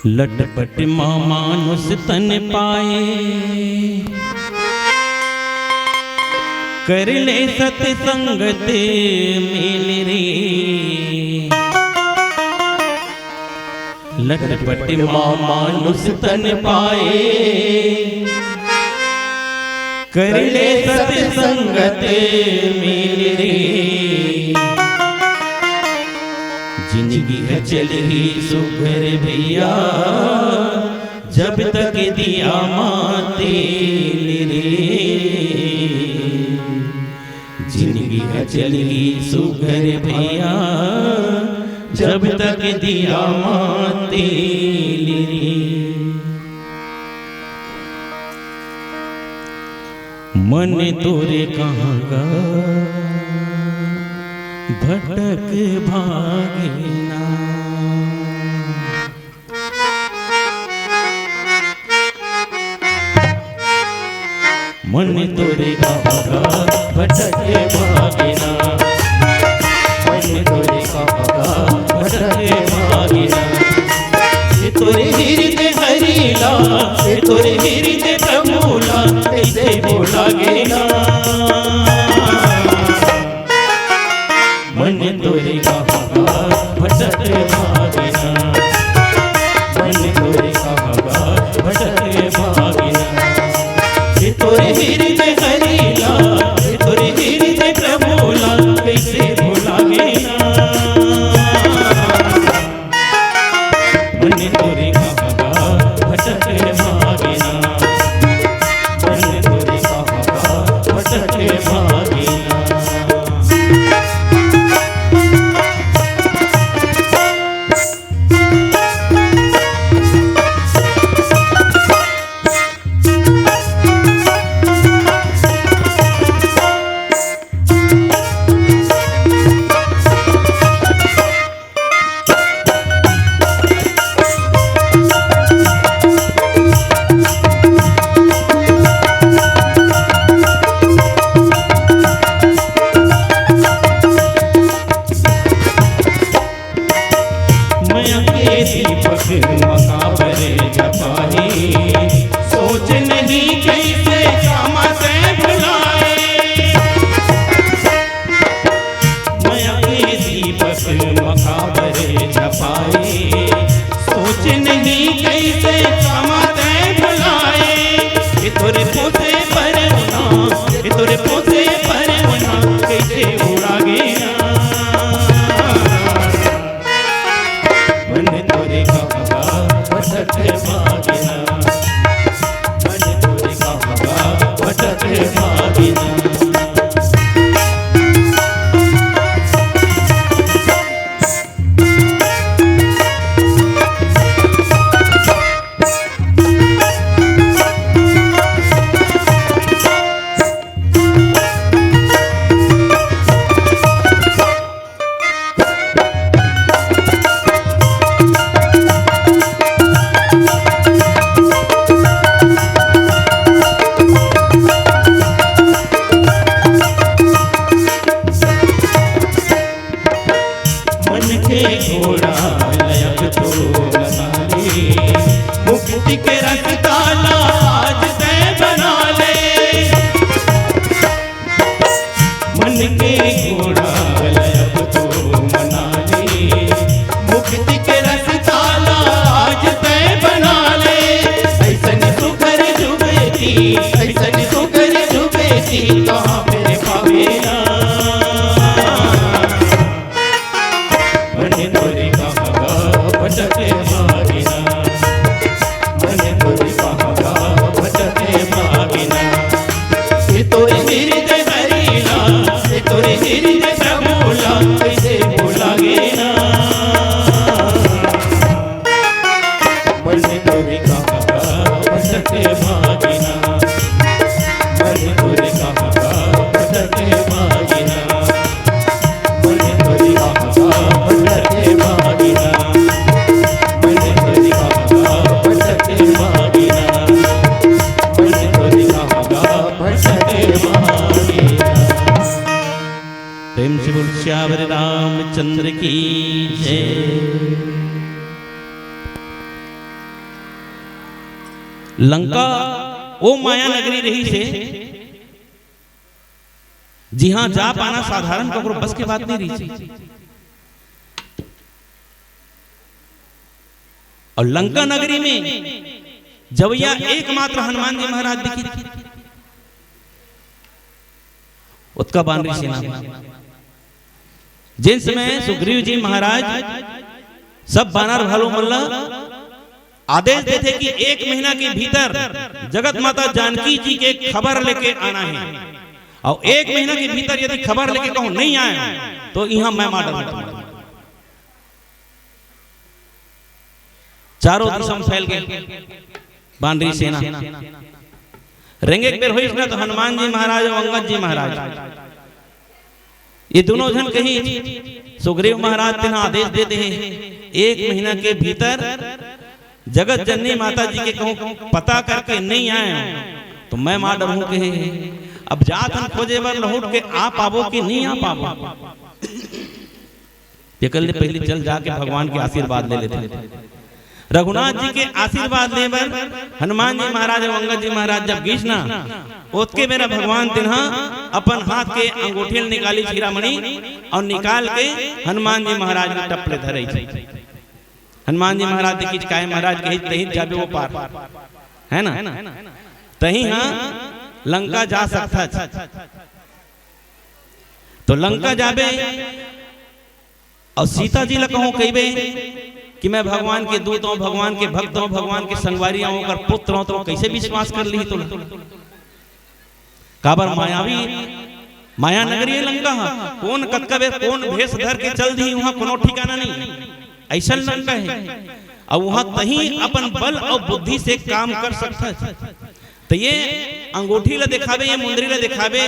लटपट मानुष तन पाए, कर ले सत्संगत मेल रे। लटपट मानुष तन पाए, कर ले सत्संगत मेल रे। जिंदगी है चली सुघर भैया, जब तक दिया माते रे। जिंदगी है चली सुघर भैया, जब तक दिया माते रे। मन तोरे कहाँ गा भटक भागिना। मन तोरे कहाँ भटक भागिना, मन तोरे कहाँ भटक भागिना। ये तोरे हृदय हरीला, ये तोरे हृदय प्रभुला, ऐसे बोला गेला। मन तोरे कहाँ भटक भागिना, मन तोरे कहाँ भटक भागिना। ये तोरे हृदय हरीला, ये तोरे हृदय प्रभुला, कैसे भुला गेला। मन तोरे कहाँ भटक भागिना, मन तोरे कहाँ भटक भागिना। मकाबरे जपाही, सोच नहीं कैसे क्षमा से भुलाए। माया के दीपक मकाबरे जपाए, सोच नहीं कैसे क्षमा से भुलाए। ये तोरे पोते परवना, ये तोरे पोते परवना, कैसे उड़ा गया। मन तोरे कहाँ भटक भागिना, मन तोरे कहाँ भटक भागिना। घोड़ा लयक तो मनाले, मुक्ति के रास्ता आज तय बना ले। मन के घोड़ा लयक तो मनाले, मुक्ति के रास्ता आज तय बना ले। ऐसन सुकर जुबेती, ऐसन सुकर जुबेती, कहाँ पे पावेला। मन तोरे कहाँ भटक भागिना, मन तोरे कहाँ भटक भागिना। ये तोरे हृदय हरीला, ये तोरे हृदय प्रभुला, कैसे भुला गेला। मन तोरे कहाँ भटक भागिना, मन तोरे कहाँ भटक भागिना। मन तोरे कहाँ भटक भागिना, मन तोरे कहाँ भटक भागिना, मन तोरे कहाँ भटक भागिना। प्रेम से बोल श्यावर रामचंद्र की जय। लंका वो माया नगरी रही से जी हाँ जा पाना साधारण ककरो बस के बात नहीं रही थी। और लंका नगरी में जब यह एकमात्र हनुमान जी महाराज दिखी थी उत्का बानरी सेना जिन समय सुग्रीव जी महाराज सब बानर भालू मल्ला आदेश देते कि 1 महीना के भीतर जगत माता जानकी जी के खबर लेके आना है और 1 महीना के भीतर यदि खबर लेके कहूं नहीं आए तो यहां मैं मार दूंगा। चारों दिशा फैल गए बानरी सेना रेंगे बेर हुई ना तो हनुमान जी महाराज और अंगद जी महाराज ये दोनों जन कहीं सुग्रीव महाराज तेना आदेश देते हैं 1 महीना के भीतर जगत जननी माता जी के कहूं पता करके नहीं आए तो मैं मां डरूं के अब जात हम खोजे बर लौट के आ पाबो कि नहीं आ पाबो ये कल पहले चल जाके भगवान के आशीर्वाद ले लेते। रघुनाथ जी के आशीर्वाद लेबर हनुमान जी महाराज और अंगद जी महाराज जब गीसना ओतके मेरा भगवान तिन्हा अपन हाथ के अंगूठी निकाली चीरामणि और निकाल के हनुमान जी महाराज के टपले धरे। हनुमान जी महाराज देखी काय महाराज के तही जाबे वो पार है ना तही हाँ लंका जा सकता तो लंका जाबे और सीता जी ला कहूं कहबे कि मैं भगवान के दूत हूं भगवान के भक्त हूं भगवान के संगवारी हूं कर पुत्र हूं तो कैसे विश्वास कर ली तो काबर मायावी माया नगरी है लंका कौन कतकबे कौन भेष धर के चल दी वहां कोनो ठिकाना नहीं ऐसा लंका है और वहां तही अपन बल और बुद्धि से काम कर सकता तो ये अंगूठी ला दिखावे ये मुंदरी ला दिखावे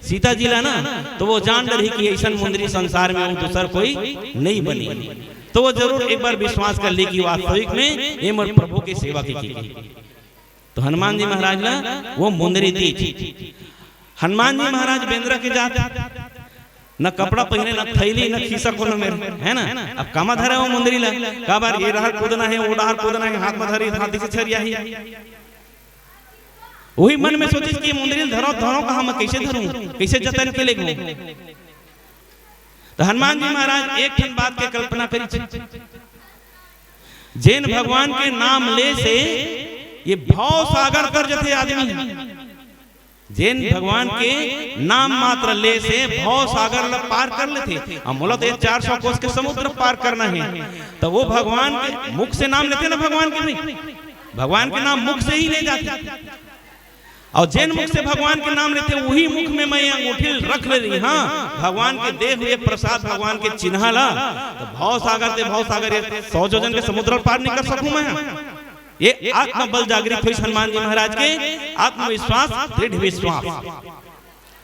सीता जी ला ना तो वो जान रही कि ऐसा मुंदरी संसार में दूसर कोई नहीं बनी तो वो जरूर एक बार विश्वास कर ली कि वास्तविक में ये मोर प्रभु की सेवा की तो हनुमान जी महाराज ला वो मुंदरी दी। हनुमान जी महाराज बेंद्रा के जात न कपड़ा पहने न थैली न खीसा कोनो मेरे है ना अब कामा धरा वो मुंदरी ला का बार ये रहा कूदना है वो डहार कूदना है हाथ में धरी हाथी से छरिया ही वही मन में सोचिस कि मुंदरी धरो धरो कहां मैं कैसे धरूं कैसे जतन के ले तो हनुमान जी महाराज एक ठन बात के कल्पना करी जैन भगवान के नाम ले से ये भाव सागर कर जते आदमी जैन भगवान के नाम मात्र ले से भाव सागर ला पार कर लेते और मोला तो 400 कोस के समुद्र पार करना है तो वो भगवान के मुख से नाम लेते ना भगवान के नहीं भगवान के नाम मुख से ही ले जाते और जैन मुख से भगवान के नाम लेते वही मुख में मैं अंगूठी रख ले रही हाँ भगवान के दे हुए प्रसाद भगवान के चिन्ह ला तो भाव सागर 100 जोजन के समुद्र पार नहीं कर सकूं मैं ये आत्मबल जागृत हुई हनुमान जी महाराज के आत्मविश्वास दृढ़ विश्वास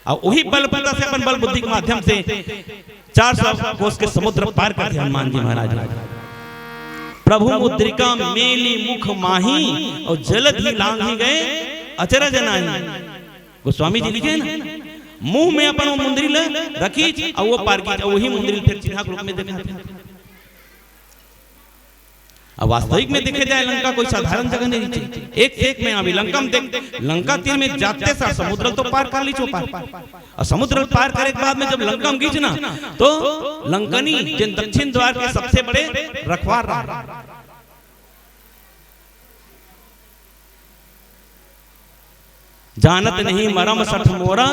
और वही बल से अपन बल बुद्धि के माध्यम से 400 कोस के समुद्र पार करते हनुमान जी महाराज प्रभु मुद्रिका मेली मुख माही और जलद ही लांग ही गए अचरज नाही गोस्वामी जी लिखे ना मुंह में अपन वो मुंदरी ले रखी और वो पार की वही मुंदरी फिर चिन्ह रूप में दिखाते। अब वास्तविक में देखे जाए लंका कोई साधारण जगह नहीं थी एक में अभी लंका में देख लंका तीर में जाते सा समुद्र तो पार कर ली चौपार और समुद्र पार करने के बाद में जब लंका में गीचना तो लंकनी जिन दक्षिण द्वार के सबसे बड़े रखवार रहा जानत नहीं मरम सठ मोरा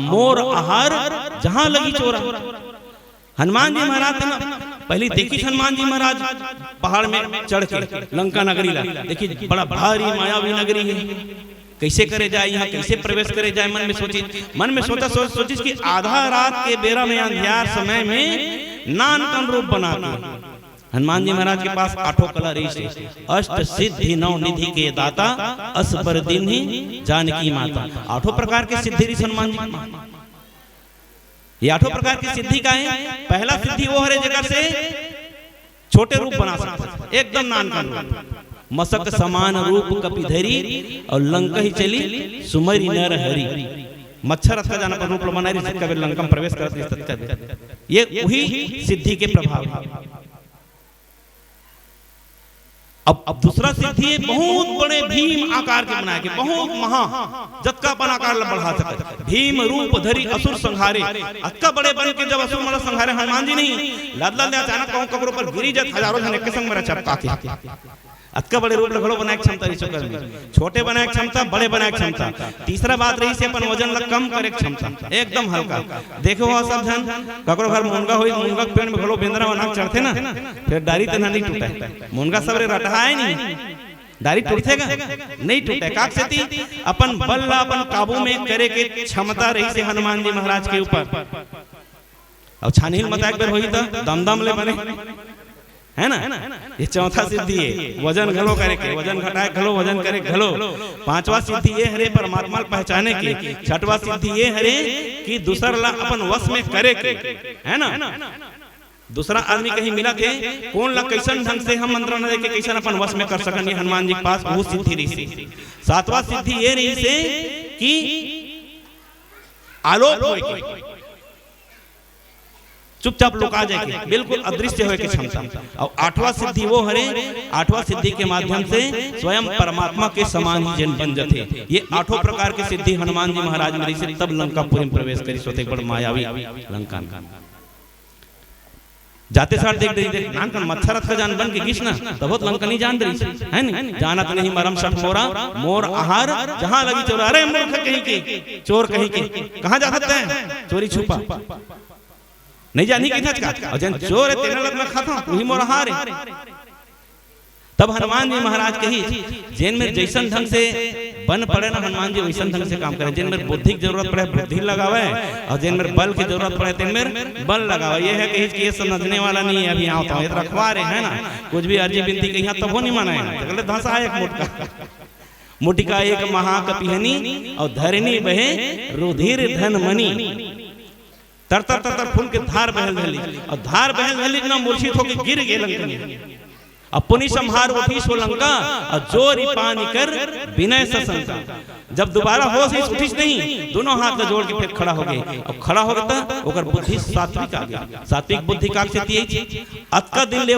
मोर आहार जहां लगी चोरा। हनुमान जी महाराज पहले देखी हनुमान जी महाराज पहाड़ में चढ़ के लंका नगरी ला देखी बड़ा भारी मायावी नगरी है कैसे करे जाए यहाँ कैसे प्रवेश करे जाए मन में सोची कि आधा रात के बेरा में अंधियार समय में नान कन रूप बना हनुमान जी महाराज के पास 8 कला रही से अष्ट सिद्धि 9 निधि के दाता असबर दिन ही जानकी माता 8 प्रकार के सिद्धि रही हनुमान जी ये 8 प्रकार की सिद्धि का है। पहला सिद्धि वो हरे जगह से छोटे रूप बना सकता एकदम नान का रूप मसक समान रूप कपिधरी और लंका ही चली सुमरी नर हरी मच्छर अच्छा जाना पर रूप बना रही लंका में प्रवेश करती ये वही सिद्धि के प्रभाव अब दूसरा सिद्धि है बहुत बड़े भीम आकार के बनाए के, बहुत महा जत्का अपन आकार बढ़ा सके, भीम रूप धरी असुर संहारे। अक्का बड़े बन के जब असुर मतलब संहारे हनुमान जी नहीं लद लद अचानक कहूं कब्रों पर गिरी जत हजारों जन एक संग मेरा चपका के अक्का बड़े रूप लगड़ो बनाए क्षमता रही चुकल में, छोटे बनाए क्षमता, बड़े बनाए क्षमता। तीसरा बात रही से अपन वजन ला कम करे क्षमता, एकदम हल्का। देखो हो सब जन ककरो घर मुनगा होई, मुनगा पेड़ में घलो बेंदरा बना चढ़ते ना, फिर डारी तना नहीं टूटे, मुनगा सबरे रटहा है नहीं, डारी टूटेगा नहीं टूटे। काक से थी अपन बल ला अपन काबू में करे के क्षमता रही से हनुमान जी महाराज के ऊपर। अब छानील मत एक बार होई तो दमदम ले बने, है ना। ये चौथा सिद्धि है वजन घलो करे के, वजन घटाए घलो, वजन करे घलो। पांचवा सिद्धि ये हरे परमात्मा पहचाने की। छठवा सिद्धि ये हरे कि दूसरा ला अपन वश में करे के, है ना। दूसरा आदमी कहीं मिला थे कौन ला कैसन ढंग से हम मंत्र न दे के कैसन अपन वश में कर सकन, ये हनुमान जी के पास वो सिद्धि रही से। सातवां सिद्धि ये रही से कि आलोक होए के, चुपचाप लुका जाए, बिल्कुल अदृश्य होए के क्षमता। और आठवां सिद्धि वो हरे, आठवां सिद्धि के माध्यम से स्वयं परमात्मा के समान ही जन बन जाते। ये आठों प्रकार की सिद्धि हनुमान जी महाराज में से तब लंकापुरी में प्रवेश करी सोते बड़ मायावी लंका जाते साथ देख देख नान का मच्छरत का जान बन के कृष्ण तब लंकनी जान रही है नहीं, जानत नहीं मरम सट मोरा मोर आहार जहां लगी चोर। अरे मूर्ख कहीं के चोर कहीं के कहां जा सकते हैं, चोरी छुपा नहीं जानी कि का जन चोर है तेरा लग में खाता वही मोर हार है। तब हनुमान जी महाराज कही जेन में जैसन ढंग से बन पड़े ना हनुमान जी वैसन ढंग से काम करे। जिन में बुद्धि की जरूरत पड़े बुद्धि लगावे और जिन में बल की जरूरत पड़े तिन में बल लगावे। ये है कि ये समझने वाला नहीं है, अभी आता हूँ रखवा रहे है ना, कुछ भी अर्जी बिनती कही तब वो नहीं मनाए धसा एक मुटका मुटिका एक महाकपिहनी और धरनी बहे रुधिर धन मणि। तर तर तर तर फूल के धार बहल धली और धार बहल धली ना मूर्छित होकर गिर गए लंकनी। अपनी संहार उठी सो लंका और जोरी पानी कर विनय सशंका। जब दोबारा होश ही उठिस नहीं, दोनों हाथ जोड़ के फिर खड़ा हो गए। और खड़ा हो गया ओकर बुद्धि सात्विक आ गया। सात्विक बुद्धि का से अतका दिन ले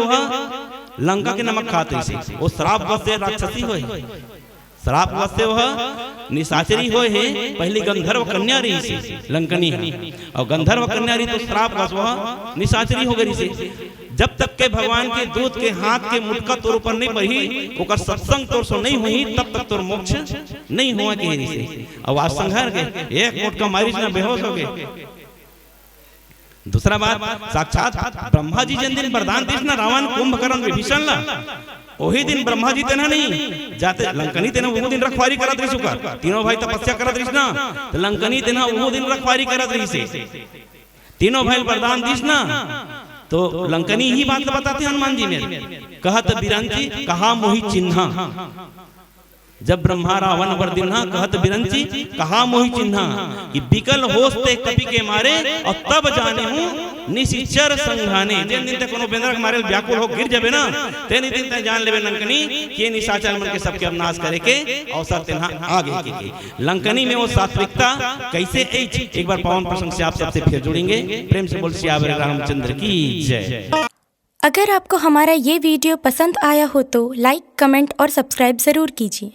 लंका के नमक खाते से वो श्राप वश से राक्षसी होए, श्राप वश से वह निशाचरी होए है। पहली गंधर्व कन्या रही से लंकनी है और गंधर्व कन्या रही तो श्राप वश वह निशाचरी हो गई से। जब तक के भगवान के दूत के हाथ के मुटका तोर ऊपर नहीं बही, ओकर सत्संग तोर सो नहीं हुई, तब तक तोर मोक्ष नहीं हुआ के से। अब आज संघर गए एक मुटका मारी ना बेहोश हो गए। दूसरा बात साक्षात ब्रह्मा जी जिन दिन वरदान दिस ना रावण कुंभकर्ण विभीषण ला, वही दिन ब्रह्मा जी तेना नहीं जाते लंकनी तेना वो दिन रखवारी करत रही सुकर। तीनों भाई तपस्या करत रही ना तो लंकनी तेना वो दिन रखवारी करत रही से। तीनों भाई वरदान दिस ना तो लंकनी ही बात बताते हनुमान जी में। कहत बिरंची कहा मोहि चिन्हा, जब ब्रह्मा रावण वर दिन्हा कहत बिरंची कहा मोहि चिन्हा कि बिकल होस्ते कपि के मारे और तब जाने हूं निशिचर संघाने। जिन दिन तक कोनो बेंदर के मारे व्याकुल हो गिर जाबे ना तेनी दिन तक जान लेबे लंकनी कि निशाचर मन के सबके नाश करे के अवसर तेना आगे के। लंकनी में वो सात्विकता कैसे एक बार पावन प्रसंग से आप सबसे फिर जुड़ेंगे। प्रेम से बोल सियावर रामचंद्र की जय। अगर आपको हमारा ये वीडियो पसंद आया हो तो लाइक, कमेंट और सब्सक्राइब जरूर कीजिए।